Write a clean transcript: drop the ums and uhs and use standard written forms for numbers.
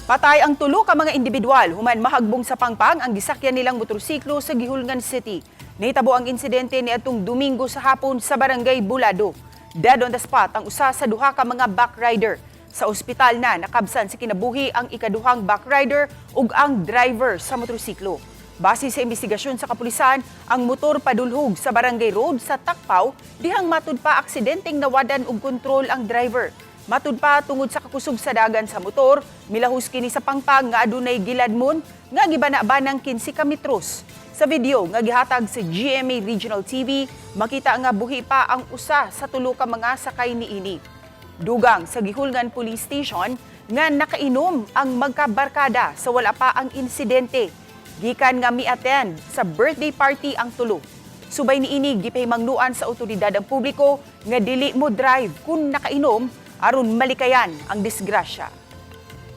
Patay ang tulo ka mga individual human mahagbong sa Pangpang ang gisakyan nilang motorsiklo sa Guihulngan City. Nahitabo ang insidente niadtong Domingo sa hapon sa Barangay Bulado. Dead on the spot ang usa sa duha ka mga backrider. Sa ospital na nakabsan sa kinabuhi ang ikaduhang backrider ug ang driver sa motorsiklo. Base sa investigasyon sa kapulisan, ang motor padulhog sa Barangay Road sa Takpaw dihang matud pa aksidenteng nawadan og kontrol ang driver. Matud pa tungod sa kakusog sa dagan sa motor, milahos kini sa Pangpang nga adunay giladmon nga gibana-banang 15 ka metros. Sa video nga gihatag sa GMA Regional TV, makita nga buhi pa ang usa sa tulo ka mga sakay niini. Dugang sa Guihulngan Police Station nga nakainom ang magkabarkada sa wala pa ang insidente. Gikan nga mi-attend sa birthday party ang tulo. Subay niini gipahimangnuan sa otoridad ang publiko nga dili mo drive kung nakainom aron malikayan ang disgrasya.